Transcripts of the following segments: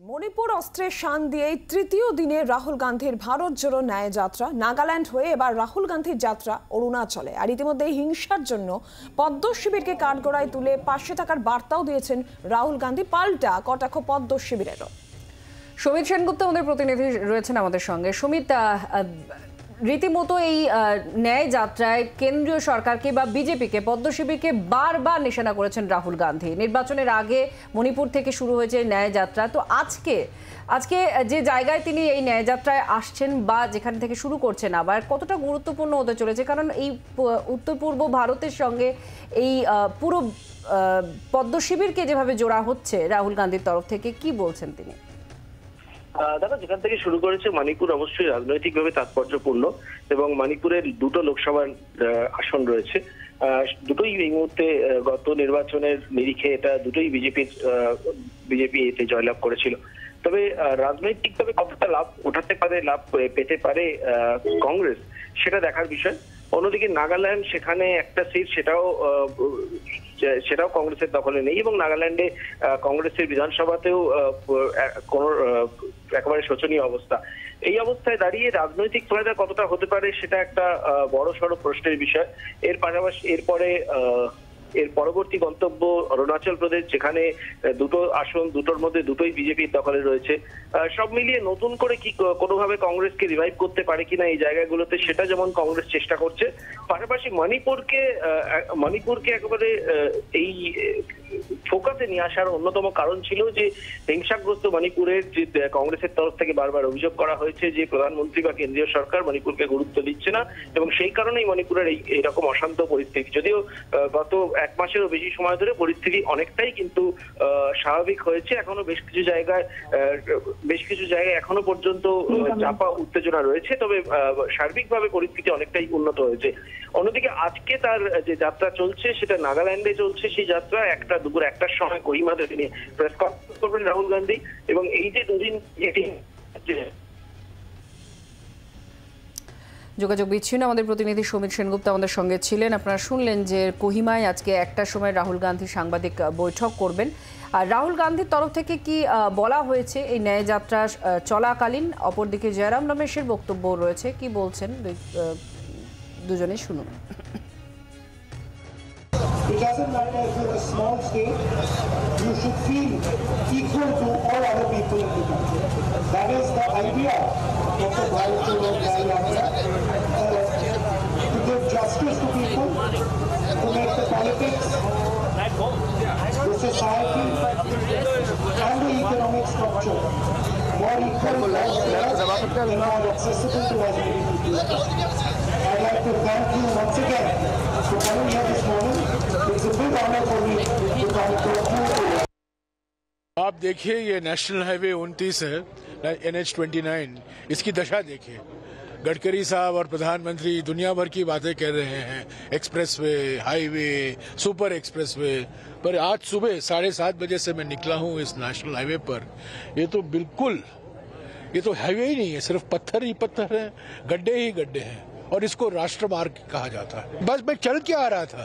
মণিপুর অস্ত্রের শান দিয়েই তৃতীয় দিনে রাহুল গান্ধীর ভারত জোড়ো ন্যায় যাত্রা। নাগাল্যান্ড হয়ে এবার রাহুল গান্ধীর যাত্রা অরুণাচলে। আর ইতিমধ্যে হিংসার জন্য পদ্ম শিবিরকে কাঠগড়ায় তুলে পাশে থাকার বার্তাও দিয়েছেন রাহুল গান্ধী। পাল্টা কটাক্ষ পদ্ম শিবিরেরও। সুমিত সেনগুপ্ত আমাদের প্রতিনিধি রয়েছেন আমাদের সঙ্গে। সুমিত, রীতিমতো এই ন্যায় যাত্রায় কেন্দ্রীয় সরকারকে বা বিজেপিকে, পদ্ম শিবিরকে বারবার নিশানা করেছেন রাহুল গান্ধী। নির্বাচনের আগে মণিপুর থেকে শুরু হয়েছে ন্যায় যাত্রা। তো আজকে যে জায়গায় তিনি এই ন্যায় যাত্রায় আসছেন বা যেখান থেকে শুরু করছেন, আবার কতটা গুরুত্বপূর্ণ হতে চলেছে? কারণ এই উত্তর পূর্ব ভারতের সঙ্গে এই পুরো পদ্ম শিবিরকে যেভাবে জোড়া হচ্ছে রাহুল গান্ধীর তরফ থেকে, কি বলছেন তিনি? দাদা, যেখান থেকে শুরু করেছে মণিপুর অবশ্যই রাজনৈতিকভাবে তাৎপর্যপূর্ণ এবং মণিপুরের দুটো লোকসভার আসন রয়েছে। দুটোই এই মুহূর্তে গত নির্বাচনের নিরিখে এটা দুটোই বিজেপি এতে জয়লাভ করেছিল। তবে রাজনৈতিকভাবে কতটা লাভ পেতে পারে কংগ্রেস, সেটা দেখার বিষয়। অন্যদিকে নাগাল্যান্ড, সেখানে একটা সিট সেটাও কংগ্রেসের দখলে নেই এবং নাগাল্যান্ডে কংগ্রেসের বিধানসভাতেও কোনো একেবারে শোচনীয় অবস্থা। এই অবস্থায় দাঁড়িয়ে রাজনৈতিক ফায়দা কতটা হতে পারে সেটা একটা বড় সড়ো প্রশ্নের বিষয়। এর পাশাপাশি এর পরবর্তী গন্তব্য অরুণাচল প্রদেশ, যেখানে দুটো আসন, দুটোর মধ্যে দুটোই বিজেপির দখলে রয়েছে। সব মিলিয়ে নতুন করে কি কোনোভাবে কংগ্রেসকে রিভাইভ করতে পারে কিনা এই জায়গাগুলোতে, সেটা যেমন কংগ্রেস চেষ্টা করছে। পাশাপাশি মণিপুরকে একেবারে এই ফোকাসে নিয়ে আসার অন্যতম কারণ ছিল যে হিংসাগ্রস্ত মণিপুরের যে কংগ্রেসের তরফ থেকে বারবার অভিযোগ করা হয়েছে যে প্রধানমন্ত্রী বা কেন্দ্রীয় সরকার মণিপুরকে গুরুত্ব দিচ্ছে না এবং সেই কারণেই মণিপুরের এইরকম অশান্ত পরিস্থিতি। যদিও গত এক মাসেরও বেশি সময় ধরে পরিস্থিতি অনেকটাই কিন্তু স্বাভাবিক হয়েছে। এখনো বেশ কিছু জায়গায় এখনো পর্যন্ত চাপা উত্তেজনা রয়েছে, তবে সার্বিকভাবে পরিস্থিতি অনেকটাই উন্নত হয়েছে। অন্যদিকে আজকে তার যে যাত্রা চলছে সেটা নাগাল্যান্ডে চলছে। সেই যাত্রা দুপুর 1টার সময় কোহিমাতে তিনি প্রেস কনফারেন্স করবেন রাহুল গান্ধী। এবং এই যে দুদিন যোগাযোগ বিচ্ছিন্ন। আমাদের প্রতিনিধি সুমিত সেনগুপ্ত আমাদের সঙ্গে ছিলেন। আপনারা শুনলেন যে কোহিমায় আজকে 1টার সময় রাহুল গান্ধী সাংবাদিক বৈঠক করবেন। আর রাহুল গান্ধীর তরফ থেকে কি বলা হয়েছে এই ন্যায় যাত্রা চলাকালীন? অপরদিকে জয়রাম রমেশের বক্তব্য রয়েছে, কি বলছেন দুজনে শুনুন। It doesn't matter if you're a small state, you should feel equal to all other people in the country. That is the idea of the Bharat Jodo Nyaya Yatra, to give justice to people, to make the politics, the society, and the economic structure more equal, more fair, and more accessible to as many people. I'd like to thank you once again for coming here this morning. It's a big honor for me to come to you. आप देखिए, ये national highway 29 है, NH29, इसकी दशा देखिए। गडकरी साहब और प्रधानमंत्री दुनिया भर की बातें कर रहे हैं, एक्सप्रेसवे, हाईवे, सुपर एक्सप्रेसवे, पर आज सुबह 7:30 बजे से मैं निकला हूं इस नेशनल हाईवे पर। ये तो हाईवे ही नहीं है, सिर्फ पत्थर ही पत्थर है, गड्ढे ही गड्ढे हैं, और इसको राष्ट्रमार्ग कहा जाता है। बस मैं चल के आ रहा था,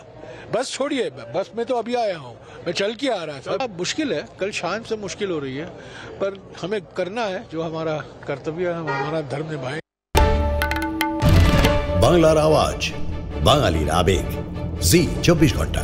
बस छोड़िए, बस में तो अभी आया हूँ, मैं चल के आ रहा था। अब मुश्किल है, कल शाम से मुश्किल हो रही है, पर हमें करना है जो हमारा कर्तव्य है, हमारा धर्म निभाएं। বাংলার আওয়াজ, বাঙালির আবেগ, জি 24 ঘন্টা।